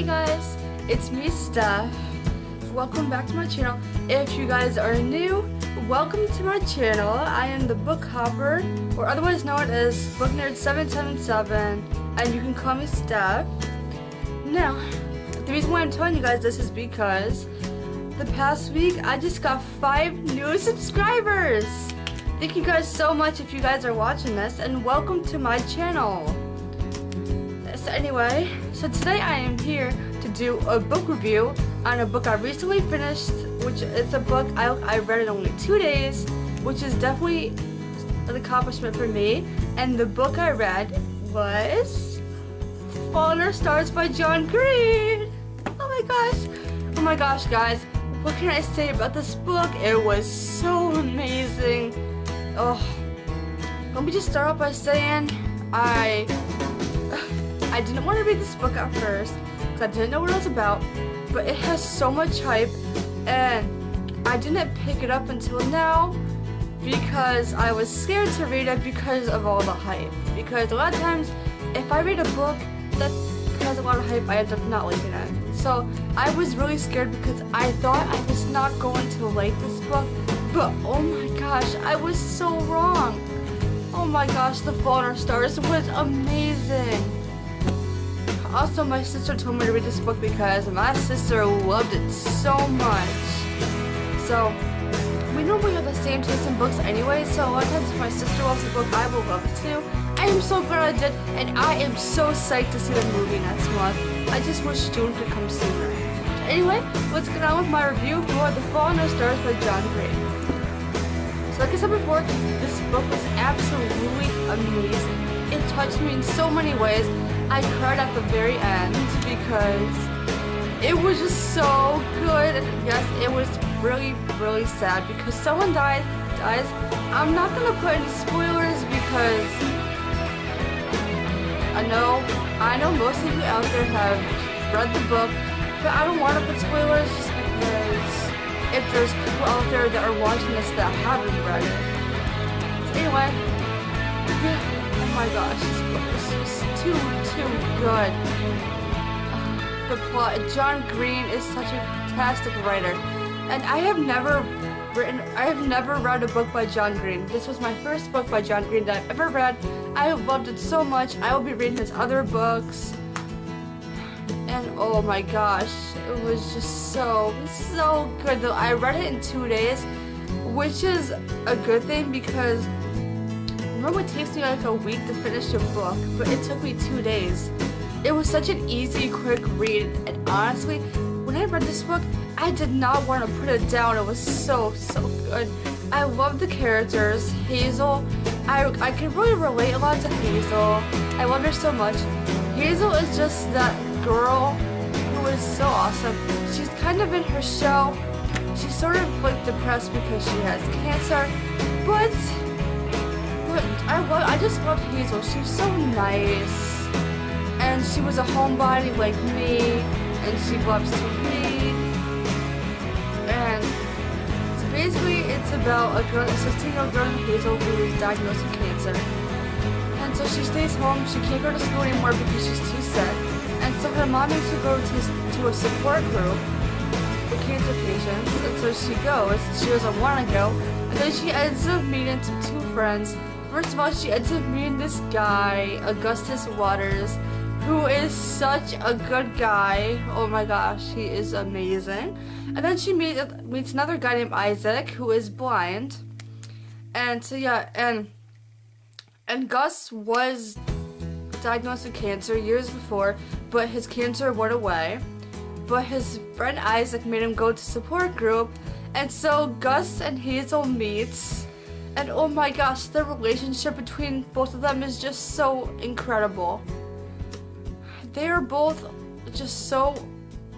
Hey guys, it's me, Steph. Welcome back to my channel. If you guys are new, welcome to my channel. I am the Book Hopper, or otherwise known as Book Nerd 777, and you can call me Steph. Now, the reason why I'm telling you guys this is because the past week I just got 5 new subscribers. Thank you guys so much if you guys are watching this, and welcome to my channel. So anyway, so today I am here to do a book review on a book I recently finished, which is a book I read in only 2 days, which is definitely an accomplishment for me. And the book I read was Fallen Our Stars by John Green. Oh my gosh guys, what can I say about this book? It was so amazing. Oh, let me just start off by saying I didn't want to read this book at first because I didn't know what it was about, but it has so much hype, and I didn't pick it up until now because I was scared to read it because of all the hype. Because a lot of times, if I read a book that has a lot of hype, I end up not liking it. So I was really scared because I thought I was not going to like this book, but oh my gosh, I was so wrong. Oh my gosh, The Fallen Our Stars was amazing. Also, my sister told me to read this book because my sister loved it so much. So, we normally have the same taste in books anyway, so a lot of times if my sister loves a book, I will love it too. I am so glad I did, and I am so psyched to see the movie next month. I just wish June could come sooner. Anyway, let's get on with my review for The Fallen Our Stars by John Green. So like I said before, this book was absolutely amazing. It touched me in so many ways. I cried at the very end because it was just so good. And yes, it was really, really sad because someone dies. I'm not gonna put any spoilers because I know most of you out there have read the book, but I don't want to put spoilers just because if there's people out there that are watching this that haven't read it. So anyway, oh my gosh, this book is just too good. The plot. John Green is such a fantastic writer, and I have never read a book by John Green. This was my first book by John Green that I've ever read. I loved it so much. I will be reading his other books, and oh my gosh, it was just so good. Though I read it in 2 days, which is a good thing because normally it takes me like a week to finish a book, but it took me 2 days. It was such an easy, quick read, and honestly, when I read this book, I did not want to put it down. It was so good. I love the characters. Hazel, I can really relate a lot to Hazel. I love her so much. Hazel is just that girl who is so awesome. She's kind of in her shell. She's sort of like depressed because she has cancer, but I just love Hazel. She's so nice, and she was a homebody like me, and she loves to read. And so basically, it's about a 16-year-old girl named Hazel who is diagnosed with cancer, and so she stays home. She can't go to school anymore because she's too sick, and so her mom needs to go to a support group for cancer patients, and so she goes. She doesn't want to go, and then she ends up meeting 2 friends. First of all, she ends up meeting this guy, Augustus Waters, who is such a good guy. Oh my gosh, he is amazing. And then she meets another guy named Isaac, who is blind. And so yeah, and Gus was diagnosed with cancer years before, but his cancer went away. But his friend Isaac made him go to support group, and so Gus and Hazel meets. And oh my gosh, the relationship between both of them is just so incredible. They are both just so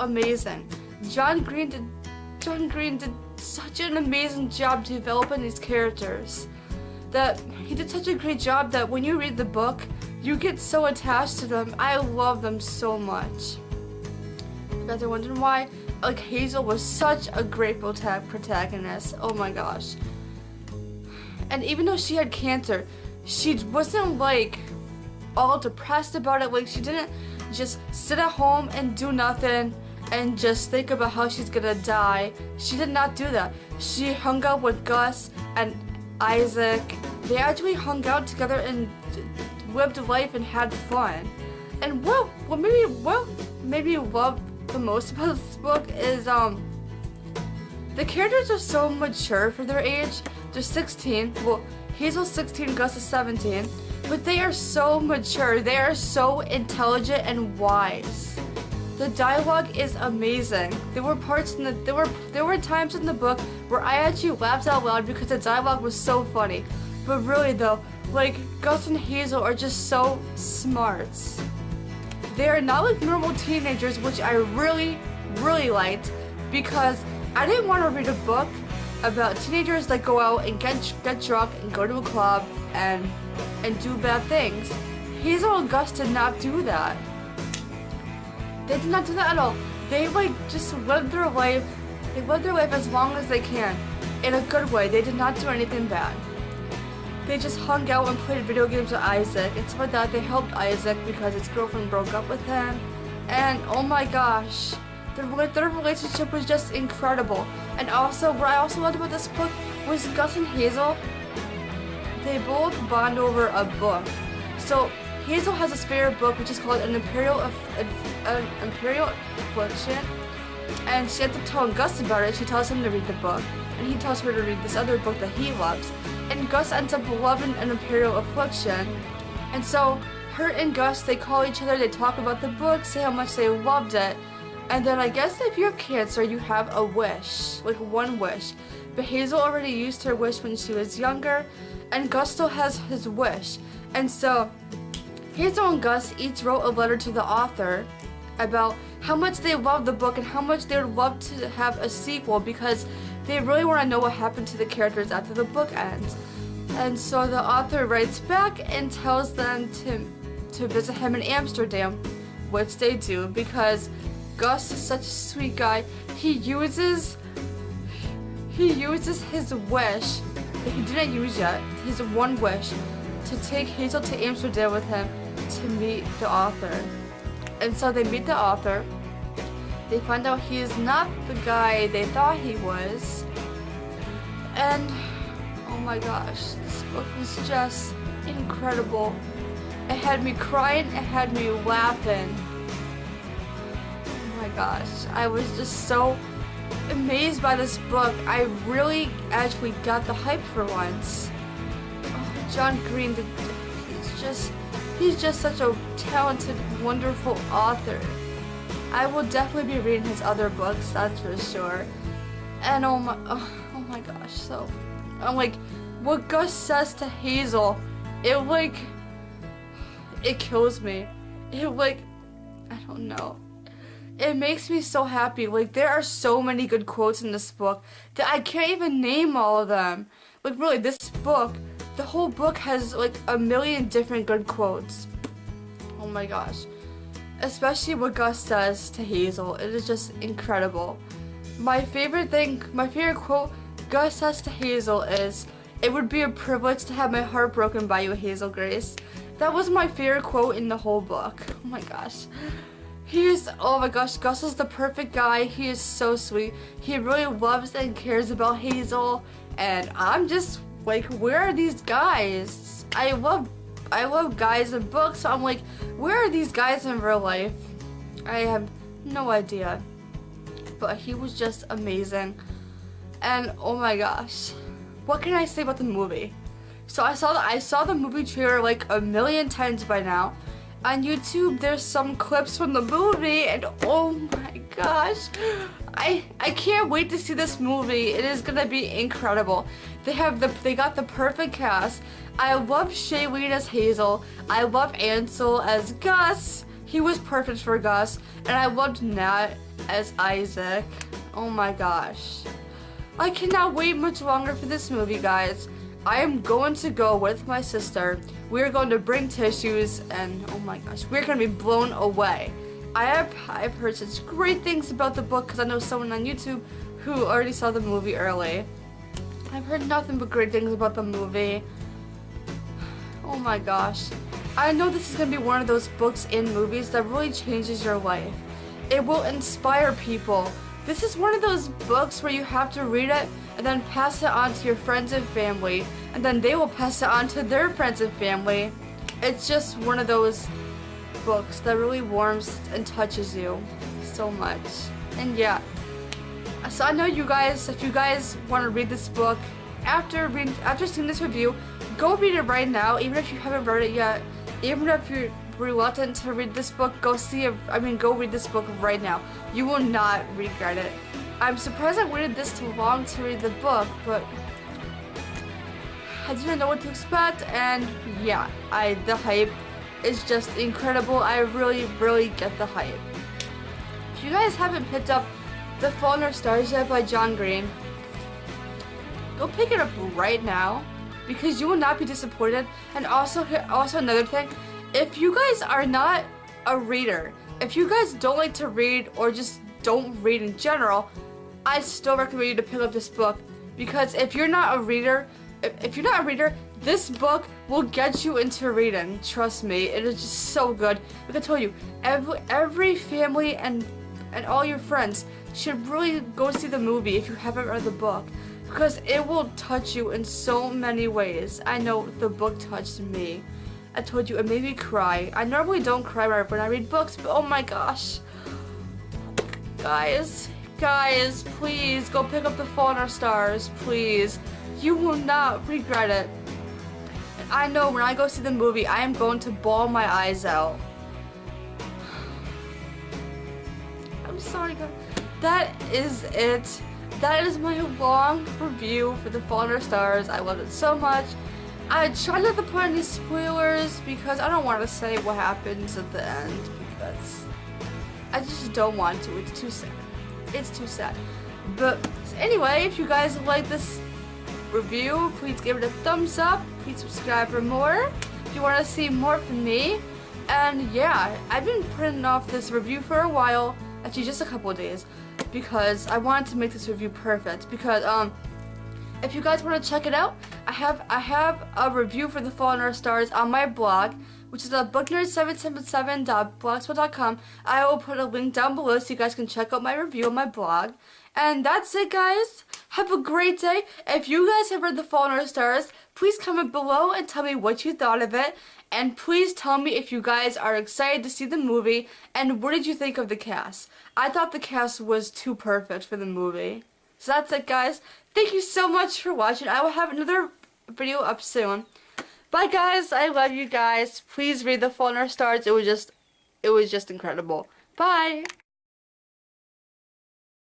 amazing. John Green did such an amazing job developing these characters. That he did such a great job that when you read the book, you get so attached to them. I love them so much. You guys are wondering why? Like, Hazel was such a great protagonist. Oh my gosh. And even though she had cancer, she wasn't like all depressed about it. Like, she didn't just sit at home and do nothing and just think about how she's gonna die. She did not do that. She hung out with Gus and Isaac. They actually hung out together and lived life and had fun. And what made me love the most about this book is the characters are so mature for their age. They're 16. Well, Hazel's 16, Gus is 17. But they are so mature. They are so intelligent and wise. The dialogue is amazing. There were times in the book where I actually laughed out loud because the dialogue was so funny. But really though, like, Gus and Hazel are just so smart. They are not like normal teenagers, which I really, really liked, because I didn't want to read a book about teenagers that go out and get drunk and go to a club and do bad things. Hazel and Gus did not do that. They did not do that at all. They like just lived their life. They lived their life as long as they can, in a good way. They did not do anything bad. They just hung out and played video games with Isaac. And so with that, they helped Isaac because his girlfriend broke up with him. And oh my gosh, their relationship was just incredible. And also, what I also loved about this book was Gus and Hazel. They both bond over a book. So Hazel has this favorite book, which is called An Imperial Affliction, and she ends up telling Gus about it. She tells him to read the book, and he tells her to read this other book that he loves. And Gus ends up loving An Imperial Affliction, and so her and Gus, they call each other, they talk about the book, say how much they loved it, and then I guess if you have cancer, you have a wish, like one wish. But Hazel already used her wish when she was younger, and Gus still has his wish, and so Hazel and Gus each wrote a letter to the author about how much they love the book and how much they would love to have a sequel because they really want to know what happened to the characters after the book ends. And so the author writes back and tells them to visit him in Amsterdam, which they do because Gus is such a sweet guy. He uses his wish that he didn't use yet, his one wish, to take Hazel to Amsterdam with him to meet the author. And so they meet the author. They find out he is not the guy they thought he was. And oh my gosh, this book was just incredible. It had me crying, it had me laughing. Oh my gosh, I was just so amazed by this book. I really actually got the hype for once. Oh, John Green, he's just such a talented, wonderful author. I will definitely be reading his other books, that's for sure. And oh my gosh, so I'm like, what Gus says to Hazel, it kills me. I don't know. It makes me so happy. Like, there are so many good quotes in this book that I can't even name all of them. Like, really, this book, the whole book has like a million different good quotes. Oh my gosh. Especially what Gus says to Hazel. It is just incredible. My favorite quote Gus says to Hazel is, "It would be a privilege to have my heart broken by you, Hazel Grace." That was my favorite quote in the whole book. Oh my gosh. Oh my gosh, Gus is the perfect guy. He is so sweet. He really loves and cares about Hazel. And I'm just like, where are these guys? I love guys in books, so I'm like, where are these guys in real life? I have no idea. But he was just amazing. And oh my gosh, what can I say about the movie? So I saw the movie trailer like a million times by now. On YouTube, there's some clips from the movie, and oh my gosh, I can't wait to see this movie. It is gonna be incredible. They got the perfect cast. I love Shailene as Hazel. I love Ansel as Gus. He was perfect for Gus, and I loved Nat as Isaac. Oh my gosh, I cannot wait much longer for this movie, guys. I am going to go with my sister. We're going to bring tissues, and oh my gosh, we're going to be blown away. I've heard such great things about the book because I know someone on YouTube who already saw the movie early. I've heard nothing but great things about the movie. Oh my gosh. I know this is going to be one of those books and movies that really changes your life. It will inspire people. This is one of those books where you have to read it and then pass it on to your friends and family, and then they will pass it on to their friends and family. It's just one of those books that really warms and touches you so much. And yeah, so I know you guys, if you guys want to read this book, after seeing this review, go read it right now, even if you haven't read it yet. Even if you're reluctant to read this book, go read this book right now. You will not regret it. I'm surprised I waited this too long to read the book, but I didn't know what to expect, and yeah, the hype is just incredible. I really get the hype. If you guys haven't picked up The Fault in Our Stars yet by John Green, go pick it up right now, because you will not be disappointed. And also another thing, if you guys are not a reader, if you guys don't like to read or just don't read in general, I still recommend you to pick up this book, because if you're not a reader, this book will get you into reading. Trust me, it is just so good. Like I told you, every family and all your friends should really go see the movie if you haven't read the book, because it will touch you in so many ways. I know the book touched me. I told you, it made me cry. I normally don't cry when I read books, but oh my gosh. Guys, please go pick up The Fault in Our Stars, please. You will not regret it. And I know when I go see the movie, I am going to bawl my eyes out. I'm sorry, guys. That is it. That is my long review for The Fault in Our Stars. I loved it so much. I try not to put any spoilers because I don't want to say what happens at the end, because I just don't want to. It's too sad. It's too sad. But anyway, if you guys like this review, please give it a thumbs up. Please subscribe for more if you want to see more from me. And yeah, I've been putting off this review for a while, actually just a couple of days, because I wanted to make this review perfect. Because if you guys want to check it out, I have a review for The Fault in Our Stars on my blog, which is at booknerd777.blogspot.com. I will put a link down below so you guys can check out my review on my blog. And that's it, guys. Have a great day. If you guys have read The Fault in Our Stars, please comment below and tell me what you thought of it. And please tell me if you guys are excited to see the movie, and what did you think of the cast. I thought the cast was too perfect for the movie. So that's it, guys. Thank you so much for watching. I will have another video up soon. Bye, guys. I love you guys. Please read The Fault in Our Stars. It was just incredible. Bye.